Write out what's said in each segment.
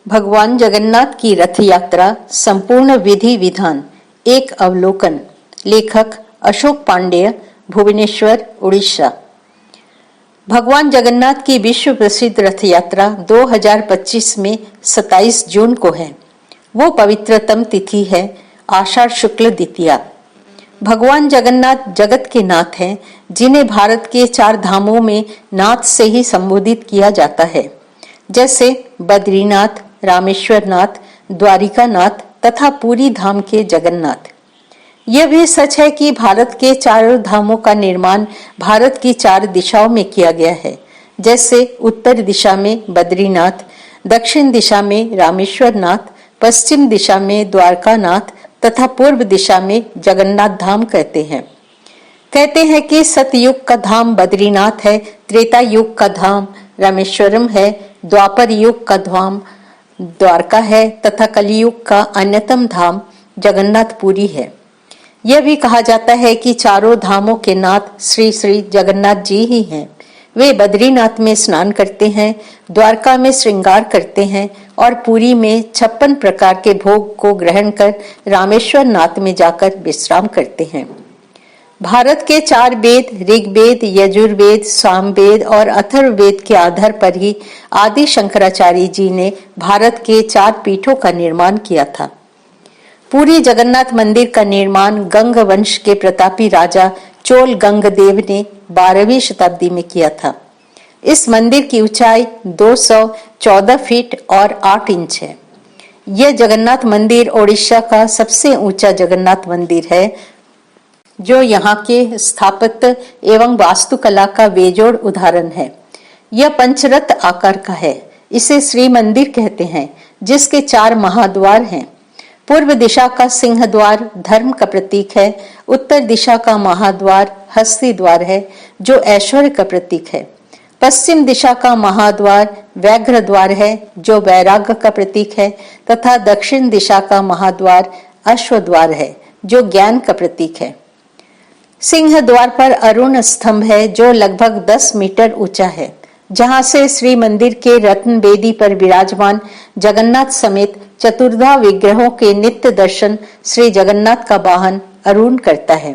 भगवान जगन्नाथ की रथ यात्रा संपूर्ण विधि विधान एक अवलोकन। लेखक अशोक पांडेय, भुवनेश्वर, उड़ीसा। भगवान जगन्नाथ की विश्व प्रसिद्ध रथ यात्रा 2025 में 27 जून को है। वो पवित्रतम तिथि है आषाढ़ शुक्ल द्वितीया। भगवान जगन्नाथ जगत के नाथ हैं, जिन्हें भारत के 4 धामों में नाथ से ही संबोधित किया जाता है, जैसे बद्रीनाथ, रामेश्वर नाथ, द्वारिका नाथ तथा पूरी धाम के जगन्नाथ। यह भी सच है कि भारत के 4 धामों का निर्माण भारत की 4 दिशाओं में किया गया है, जैसे उत्तर दिशा में बद्रीनाथ, दक्षिण दिशा में रामेश्वर नाथ, पश्चिम दिशा में द्वारका नाथ तथा पूर्व दिशा में जगन्नाथ धाम कहते हैं कि सतयुग का धाम बद्रीनाथ है, त्रेता युग का धाम रामेश्वरम है, द्वापर युग का धाम द्वारका है तथा कलियुग का अन्यतम धाम जगन्नाथपुरी है। यह भी कहा जाता है कि 4 धामों के नाथ श्री श्री जगन्नाथ जी ही हैं। वे बद्रीनाथ में स्नान करते हैं, द्वारका में श्रृंगार करते हैं और पुरी में 56 प्रकार के भोग को ग्रहण कर रामेश्वर नाथ में जाकर विश्राम करते हैं। भारत के 4 वेद ऋग्वेद, यजुर्वेद, सामवेद और अथर्ववेद के आधार पर ही आदि शंकराचार्य जी ने भारत के 4 पीठों का निर्माण किया था। पूरी जगन्नाथ मंदिर का निर्माण गंग वंश के प्रतापी राजा चोल गंगदेव ने 12वीं शताब्दी में किया था। इस मंदिर की ऊंचाई 214 फीट और 8 इंच है। यह जगन्नाथ मंदिर ओडिशा का सबसे ऊंचा जगन्नाथ मंदिर है, जो यहाँ के स्थापत्य एवं वास्तुकला का बेजोड़ उदाहरण है। यह पंचरथ आकार का है। इसे श्री मंदिर कहते हैं, जिसके 4 महाद्वार हैं। पूर्व दिशा का सिंह द्वार धर्म का प्रतीक है। उत्तर दिशा का महाद्वार हस्ती द्वार है, जो ऐश्वर्य का प्रतीक है। पश्चिम दिशा का महाद्वार व्याघ्र द्वार है, जो वैराग्य का प्रतीक है तथा दक्षिण दिशा का महाद्वार अश्व द्वार है, जो ज्ञान का प्रतीक है। सिंह द्वार पर अरुण स्तंभ है, जो लगभग 10 मीटर ऊंचा है, जहां से श्री मंदिर के रत्न वेदी पर विराजमान जगन्नाथ समेत चतुर्धा विग्रहों के नित्य दर्शन श्री जगन्नाथ का वाहन अरुण करता है।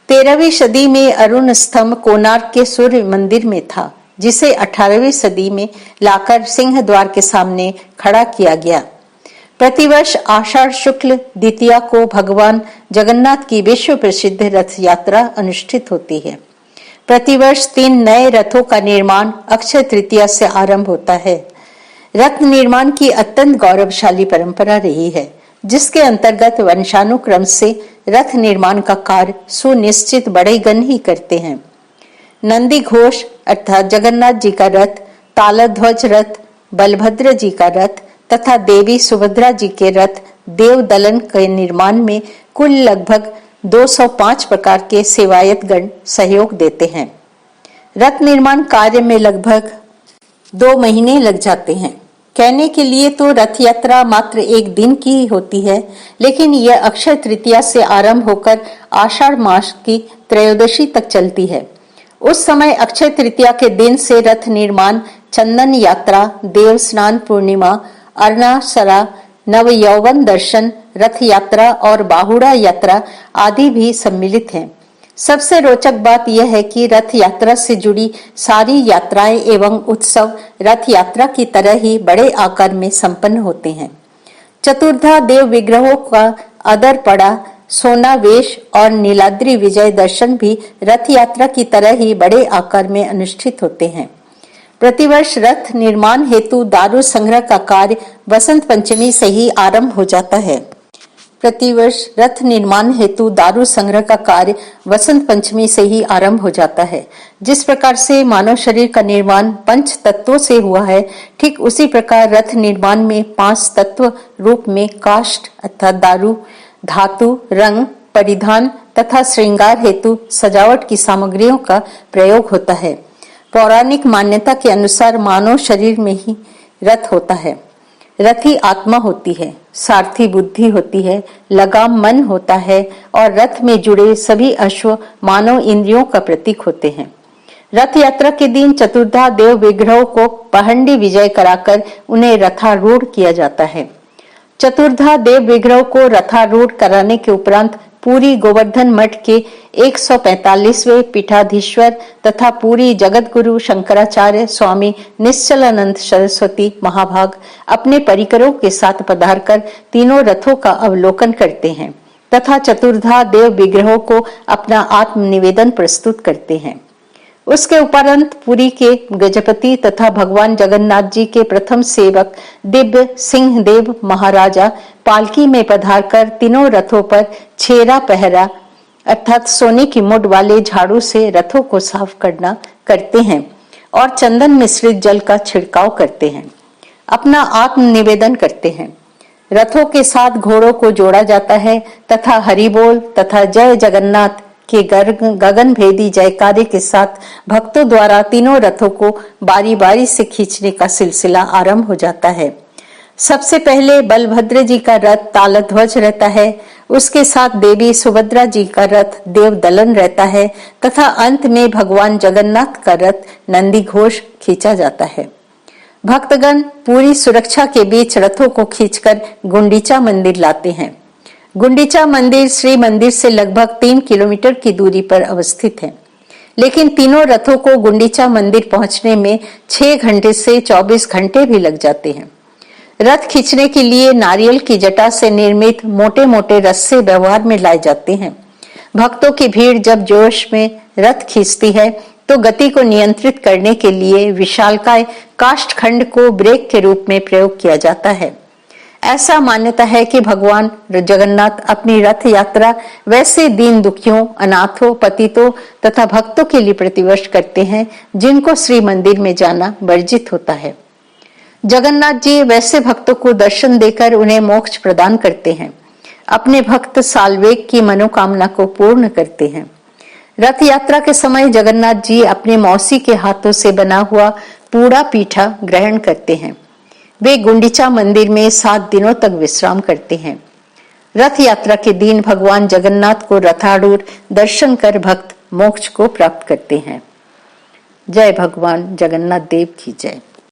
13वीं सदी में अरुण स्तंभ कोणार्क के सूर्य मंदिर में था, जिसे 18वीं सदी में लाकर सिंह द्वार के सामने खड़ा किया गया। प्रतिवर्ष आषाढ़ शुक्ल द्वितीया को भगवान जगन्नाथ की विश्व प्रसिद्ध रथ यात्रा अनुष्ठित होती है। प्रतिवर्ष 3 नए रथों का निर्माण अक्षय तृतीया से आरंभ होता है। रथ निर्माण की अत्यंत गौरवशाली परंपरा रही है, जिसके अंतर्गत वंशानुक्रम से रथ निर्माण का कार्य सुनिश्चित बड़ेगण ही करते हैं। नंदी घोष अर्थात जगन्नाथ जी का रथ, तालध्वज रथ बलभद्र जी का रथ तथा देवी सुभद्रा जी के रथ देव दलन के निर्माण में कुल लगभग 205 प्रकार के सेवायत गण सहयोग देते हैं। रथ निर्माण कार्य में लगभग 2 महीने लग जाते हैं। कहने के लिए तो रथ यात्रा मात्र 1 दिन की ही होती है, लेकिन यह अक्षय तृतीया से आरंभ होकर आषाढ़ मास की त्रयोदशी तक चलती है। उस समय अक्षय तृतीया के दिन से रथ निर्माण, चंदन यात्रा, देव स्नान पूर्णिमा, अर्णासरा, नव यौवन दर्शन, रथ यात्रा और बाहुड़ा यात्रा आदि भी सम्मिलित हैं। सबसे रोचक बात यह है कि रथ यात्रा से जुड़ी सारी यात्राएं एवं उत्सव रथ यात्रा की तरह ही बड़े आकार में संपन्न होते हैं। चतुर्धा देव विग्रहों का अदर पड़ा सोना वेश और नीलाद्री विजय दर्शन भी रथ यात्रा की तरह ही बड़े आकार में अनुष्ठित होते हैं। प्रतिवर्ष रथ निर्माण हेतु दारू संग्रह का कार्य वसंत पंचमी से ही आरंभ हो जाता है। प्रतिवर्ष रथ निर्माण हेतु दारू संग्रह का कार्य वसंत पंचमी से ही आरंभ हो जाता है। जिस प्रकार से मानव शरीर का निर्माण 5 तत्वों से हुआ है, ठीक उसी प्रकार रथ निर्माण में 5 तत्व रूप में काष्ठ अर्थात दारू, धातु, रंग, परिधान तथा श्रृंगार हेतु सजावट की सामग्रियों का प्रयोग होता है। पौराणिक मान्यता के अनुसार मानव शरीर में ही रथ होता है। रथी आत्मा होती है, सारथी बुद्धि होती है, लगाम मन होता है और रथ में जुड़े सभी अश्व मानव इंद्रियों का प्रतीक होते हैं। रथ यात्रा के दिन चतुर्धा देव विग्रहों को पहंडी विजय कराकर उन्हें रथारूढ़ किया जाता है। चतुर्धा देव विग्रहों को रथारूढ़ कराने के उपरांत पूरी गोवर्धन मठ के 145वें पीठाधीश्वर तथा पूरी जगत गुरु शंकराचार्य स्वामी निश्चलानंद सरस्वती महाभाग अपने परिकरों के साथ पधारकर तीनों रथों का अवलोकन करते हैं तथा चतुर्धा देव विग्रहों को अपना आत्मनिवेदन प्रस्तुत करते हैं। उसके उपरांत पुरी के गजपति तथा भगवान जगन्नाथ जी के प्रथम सेवक दिव्य सिंह देव महाराजा पालकी में पधारकर तीनों रथों पर छेरा पहरा अर्थात सोने की मुड़ वाले झाड़ू से रथों को साफ करते हैं और चंदन मिश्रित जल का छिड़काव करते हैं, अपना आत्मनिवेदन करते हैं। रथों के साथ घोड़ों को जोड़ा जाता है तथा हरिबोल तथा जय जगन्नाथ के गगन भेदी जयकारे के साथ भक्तों द्वारा तीनों रथों को बारी बारी से खींचने का सिलसिला आरंभ हो जाता है। सबसे पहले बलभद्र जी का रथ तालध्वज रहता है, उसके साथ देवी सुभद्रा जी का रथ देव दलन रहता है तथा अंत में भगवान जगन्नाथ का रथ नंदी घोष खींचा जाता है। भक्तगण पूरी सुरक्षा के बीच रथों को खींचकर गुंडीचा मंदिर लाते हैं। गुंडीचा मंदिर श्री मंदिर से लगभग 3 किलोमीटर की दूरी पर अवस्थित है, लेकिन तीनों रथों को गुंडीचा मंदिर पहुंचने में 6 घंटे से 24 घंटे भी लग जाते हैं। रथ खींचने के लिए नारियल की जटा से निर्मित मोटे मोटे रस्से व्यवहार में लाए जाते हैं। भक्तों की भीड़ जब जोश में रथ खींचती है तो गति को नियंत्रित करने के लिए विशालकाय काष्ठखंड को ब्रेक के रूप में प्रयोग किया जाता है। ऐसा मान्यता है कि भगवान जगन्नाथ अपनी रथ यात्रा वैसे दीन दुखियों, अनाथों, पतितों तथा भक्तों के लिए प्रतिवर्ष करते हैं जिनको श्री मंदिर में जाना वर्जित होता है। जगन्नाथ जी वैसे भक्तों को दर्शन देकर उन्हें मोक्ष प्रदान करते हैं। अपने भक्त साल्वेग की मनोकामना को पूर्ण करते हैं। रथ यात्रा के समय जगन्नाथ जी अपने मौसी के हाथों से बना हुआ पूरा पीठा ग्रहण करते हैं। वे गुंडीचा मंदिर में 7 दिनों तक विश्राम करते हैं। रथ यात्रा के दिन भगवान जगन्नाथ को रथारूढ़ दर्शन कर भक्त मोक्ष को प्राप्त करते हैं। जय भगवान जगन्नाथ देव की जय।